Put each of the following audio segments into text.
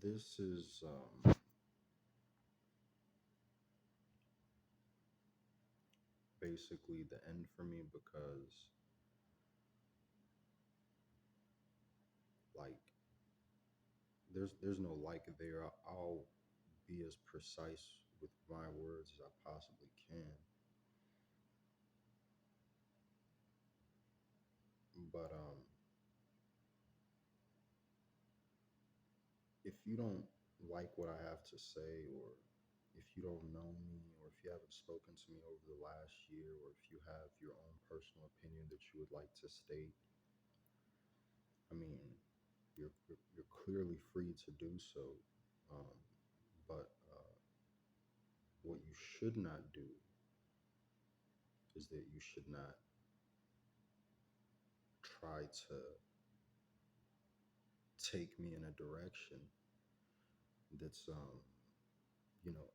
this is basically the end for me because, like, there's no like there. I'll be as precise with my words as I possibly can. But if you don't like what I have to say, or if you don't know me, or if you haven't spoken to me over the last year, or if you have your own personal opinion that you would like to state, I mean, you're clearly free to do so. Um, but what you should not do is that you should not try to take me in a direction that's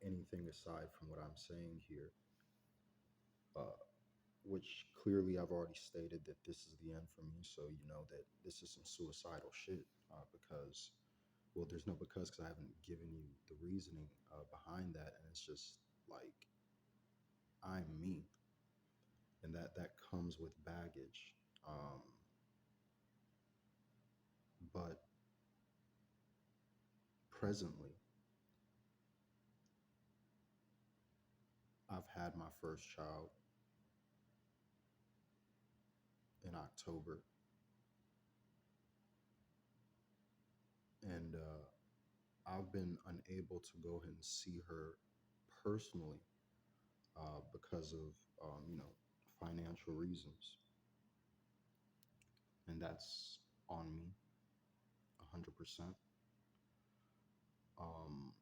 anything aside from what I'm saying here. Uh, which clearly I've already stated that this is the end for me. So you know that this is some suicidal shit. Because, well, there's no because I haven't given you the reasoning behind that, and it's just like I'm me, and that comes with baggage. Um, but presently, I've had my first child in October, and I've been unable to go ahead and see her personally because of financial reasons, and that's on me 100%. Um,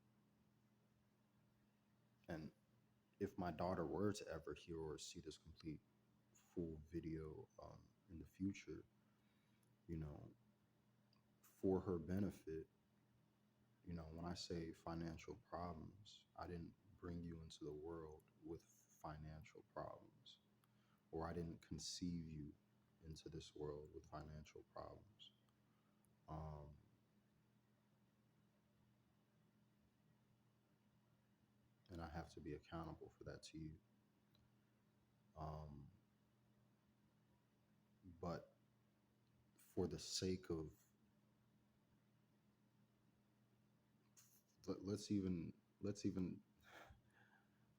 and if my daughter were to ever hear or see this complete full video in the future, you know, for her benefit, when I say financial problems, I didn't bring you into the world with financial problems, or I didn't conceive you into this world with financial problems. Um, and I have to be accountable for that to you. Um, but for the sake of let's even let's even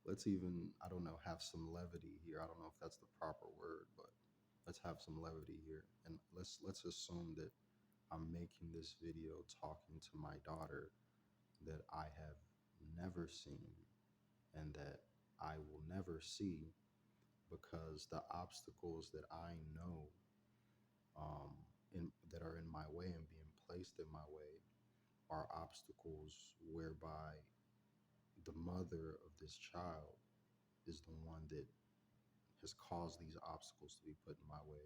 let's even, I don't know, have some levity here. I don't know if that's the proper word, but let's have some levity here, and let's assume that I'm making this video talking to my daughter that I have never seen and that I will never see, because the obstacles that I know that are in my way and being placed in my way are obstacles whereby the mother of this child is the one that has caused these obstacles to be put in my way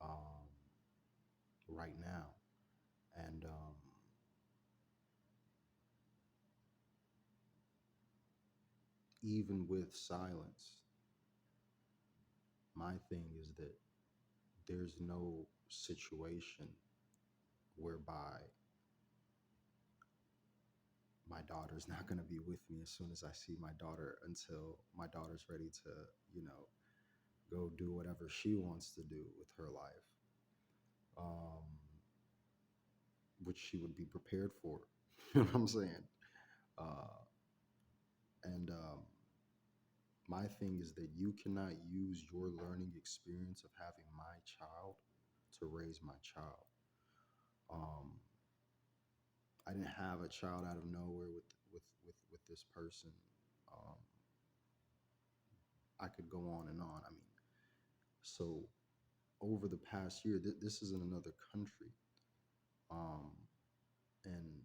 um, right now. And even with silence, my thing is that there's no situation whereby my daughter's not going to be with me as soon as I see my daughter, until my daughter's ready to, you know, go do whatever she wants to do with her life, um, which she would be prepared for. You know what I'm saying? Uh, and My thing is that you cannot use your learning experience of having my child to raise my child. Um, I didn't have a child out of nowhere with this person. Um, I could go on and on. I mean, so over the past year, this is in another country, um, and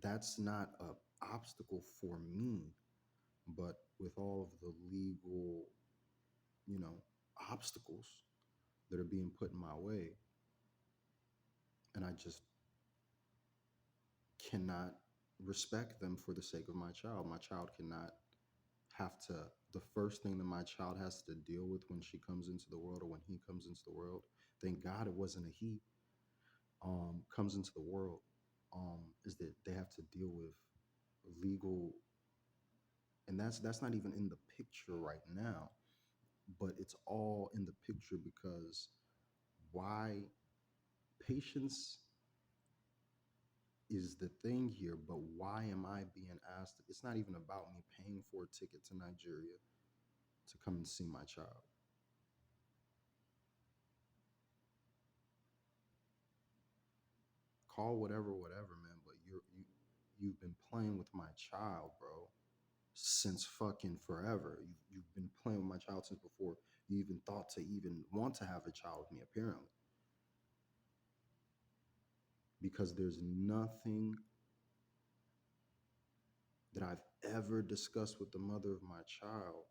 that's not a obstacle for me. But with all of the legal, you know, obstacles that are being put in my way, and I just cannot respect them for the sake of my child. My child cannot have to, the first thing that my child has to deal with when she comes into the world, or when he comes into the world, thank God it wasn't a he, comes into the world, is that they have to deal with legal, and that's not even in the picture right now, but it's all in the picture because why patience is the thing here, but why am I being asked? It's not even about me paying for a ticket to Nigeria to come and see my child. Call whatever, whatever, man. But you've been playing with my child, bro, since fucking forever. You've been playing with my child since before you even thought to even want to have a child with me, apparently. Because there's nothing that I've ever discussed with the mother of my child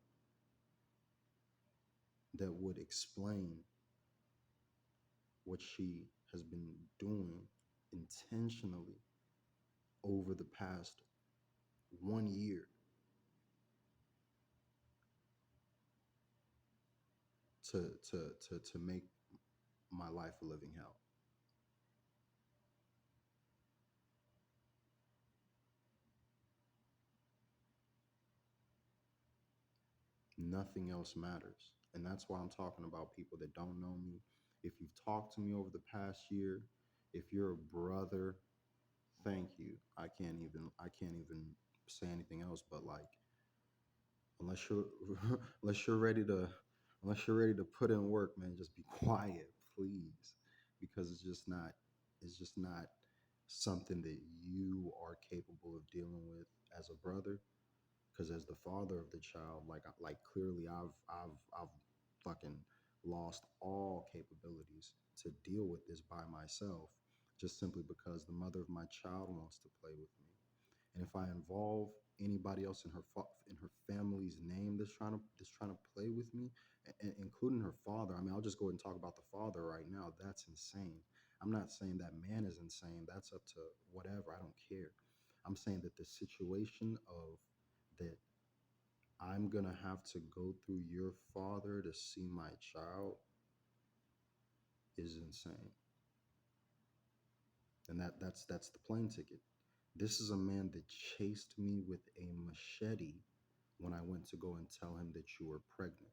that would explain what she has been doing intentionally over the past 1 year to make my life a living hell. Nothing else matters. And that's why I'm talking about people that don't know me. If you've talked to me over the past year, if you're a brother, thank you. I can't even say anything else but like unless you're unless you're ready to unless you're ready to put in work, man, just be quiet, please. Because it's just not something that you are capable of dealing with as a brother. Because as the father of the child, like clearly I've fucking lost all capabilities to deal with this by myself, just simply because the mother of my child wants to play with me. And if I involve anybody else in in her family's name that's trying to play with me, including her father, I mean, I'll just go ahead and talk about the father right now. That's insane. I'm not saying that man is insane. That's up to whatever. I don't care. I'm saying that the situation of that I'm gonna have to go through your father to see my child is insane. And that's the plane ticket. This is a man that chased me with a machete when I went to go and tell him that you were pregnant.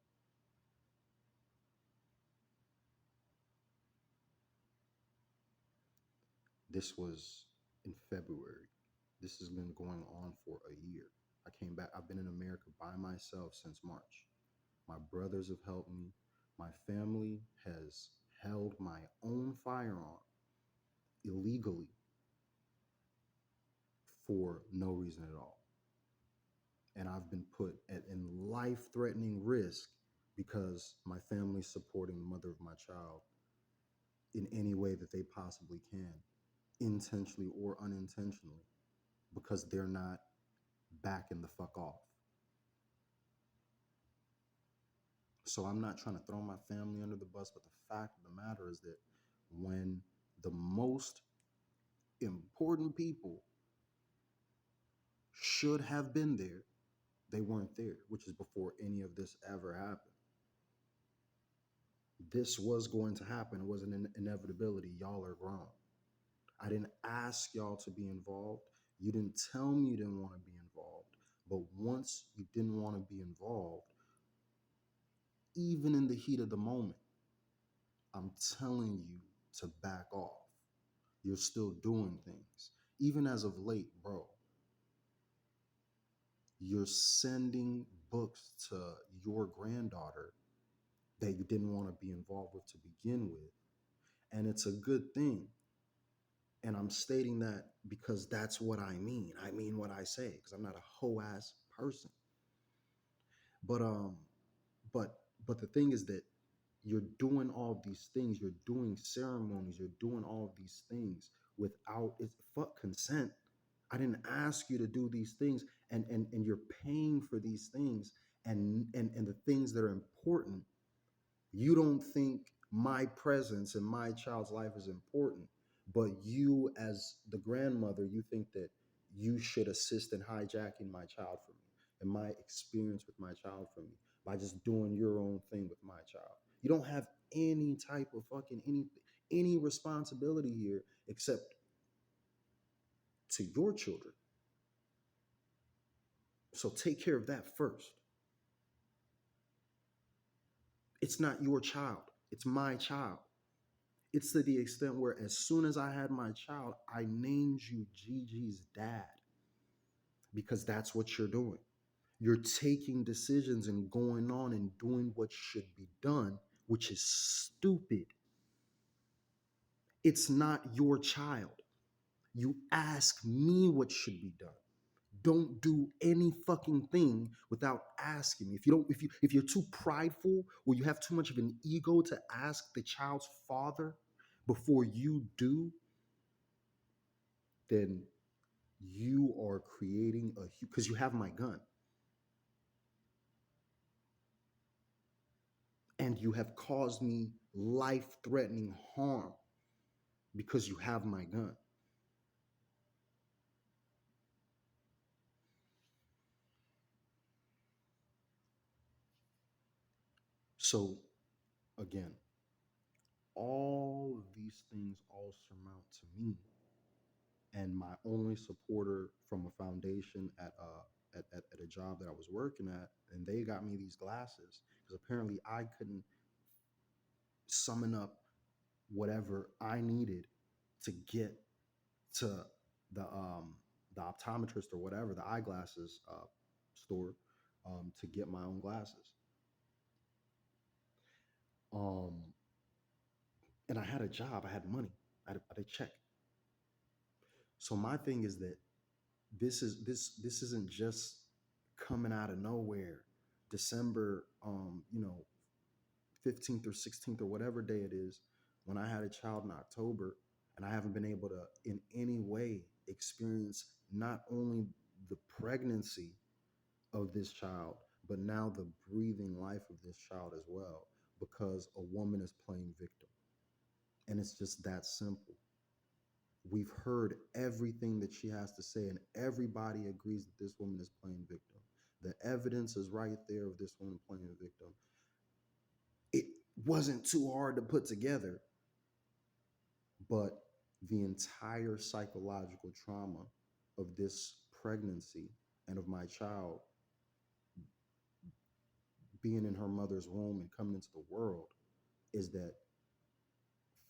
This was in February. This has been going on for a year. I came back. I've been in America by myself since March. My brothers have helped me. My family has held my own firearm illegally for no reason at all. And I've been put in life threatening risk because my family's supporting the mother of my child in any way that they possibly can, intentionally or unintentionally, because they're not backing the fuck off. So I'm not trying to throw my family under the bus, but the fact of the matter is that when the most important people should have been there, they weren't there, which is before any of this ever happened. This was going to happen. It wasn't an inevitability. Y'all are grown. I didn't ask y'all to be involved. You didn't tell me you didn't want to be involved. But once you didn't want to be involved, even in the heat of the moment, I'm telling you to back off. You're still doing things. Even as of late, bro, you're sending books to your granddaughter that you didn't want to be involved with to begin with. And it's a good thing. And I'm stating that because that's what I mean. I mean what I say because I'm not a hoe ass person. But but but the thing is that you're doing all these things. You're doing ceremonies. You're doing all these things without it's fuck consent. I didn't ask you to do these things, and you're paying for these things, and the things that are important. You don't think my presence in my child's life is important, but you, as the grandmother, you think that you should assist in hijacking my child from me and my experience with my child from me by just doing your own thing with my child. You don't have any type of fucking anything, any responsibility here except to your children. So take care of that first. It's not your child, it's my child. It's to the extent where as soon as I had my child, I named you Gigi's dad because that's what you're doing. You're taking decisions and going on and doing what should be done, which is stupid. It's not your child. You ask me what should be done. Don't do any fucking thing without asking me. If you're too prideful or you have too much of an ego to ask the child's father before you do, then you are creating because you have my gun and you have caused me life-threatening harm because you have my gun. So again, all of these things all surmount to me and my only supporter from a foundation at a job that I was working at, and they got me these glasses because apparently I couldn't summon up whatever I needed to get to the um the optometrist or whatever, the eyeglasses store, to get my own glasses. Um, and I had a job, I had money, I had a check. So my thing is that this isn't just coming out of nowhere. December 15th or 16th or whatever day it is, when I had a child in October, and I haven't been able to in any way experience not only the pregnancy of this child, but now the breathing life of this child as well, because a woman is playing victim. And it's just that simple. We've heard everything that she has to say, and everybody agrees that this woman is playing victim. The evidence is right there of this woman playing victim. It wasn't too hard to put together, but the entire psychological trauma of this pregnancy and of my child being in her mother's womb and coming into the world is that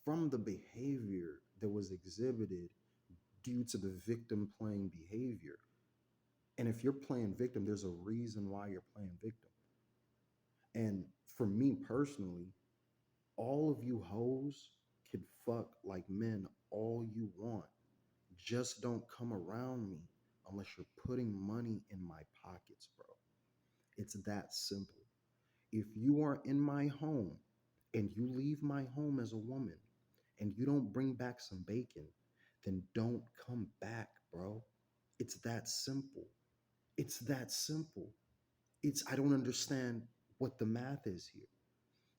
from the behavior that was exhibited due to the victim playing behavior. And if you're playing victim, there's a reason why you're playing victim. And for me personally, all of you hoes can fuck like men all you want. Just don't come around me unless you're putting money in my pockets, bro. It's that simple. If you are in my home and you leave my home as a woman and you don't bring back some bacon, then don't come back, bro. It's that simple. It's that simple. I don't understand what the math is here.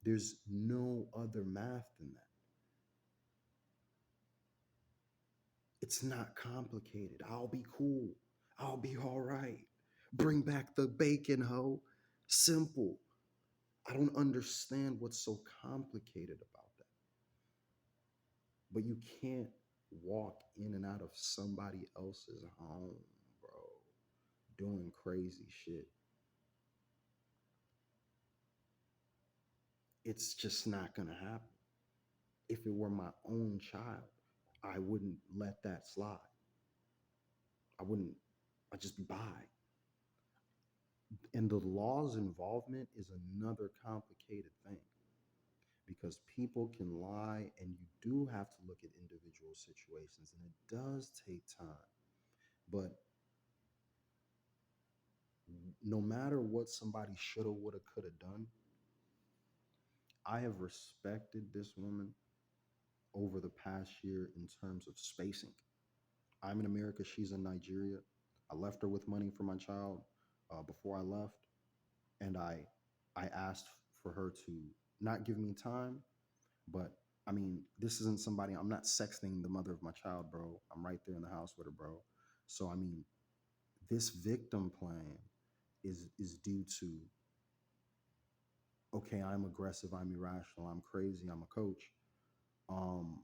There's no other math than that. It's not complicated. I'll be cool. I'll be all right. Bring back the bacon, ho. Simple. I don't understand what's so complicated about that. But you can't walk in and out of somebody else's home, bro, doing crazy shit. It's just not going to happen. If it were my own child, I wouldn't let that slide. I wouldn't, I'd just be by. And the law's involvement is another complicated thing because people can lie and you do have to look at individual situations and it does take time. But no matter what somebody shoulda, woulda, coulda done, I have respected this woman over the past year in terms of spacing. I'm in America, she's in Nigeria. I left her with money for my child before I left, and I asked for her to not give me time, but I mean, this isn't somebody, I'm not sexting the mother of my child, bro. I'm right there in the house with her, bro. So I mean, this victim plan is due to, okay, I'm aggressive, I'm irrational, I'm crazy, I'm a coach. Um,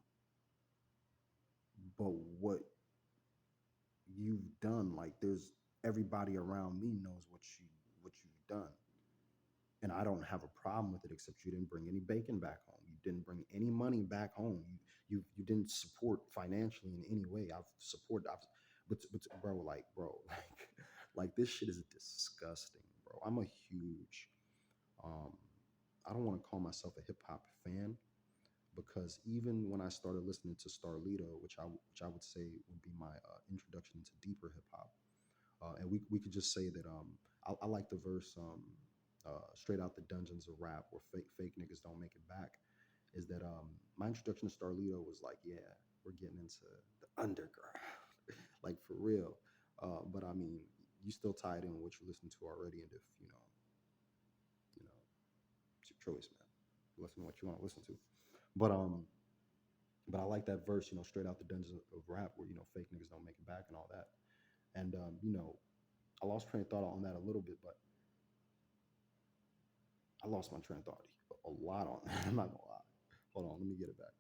but what you've done, like there's everybody around me knows what you've done. And I don't have a problem with it, except you didn't bring any bacon back home. You didn't bring any money back home. You didn't support financially in any way. But bro, like this shit is disgusting, bro. I'm a huge um I don't want to call myself a hip hop fan, because even when I started listening to Starlito, which I would say would be my introduction into deeper hip hop, and we could just say that I like the verse straight out the dungeons of rap where fake niggas don't make it back. Is that my introduction to Starlito was like, yeah, we're getting into the underground, like for real. But I mean, you still tied in what you listen to already, and if you know, it's your choice, man. Listen to what you want to listen to. But but I like that verse, straight out the dungeons of rap where fake niggas don't make it back and all that. And I lost train of thought on that a little bit, but I lost my train of thought a lot on that. I'm not gonna lie. Hold on, let me get it back.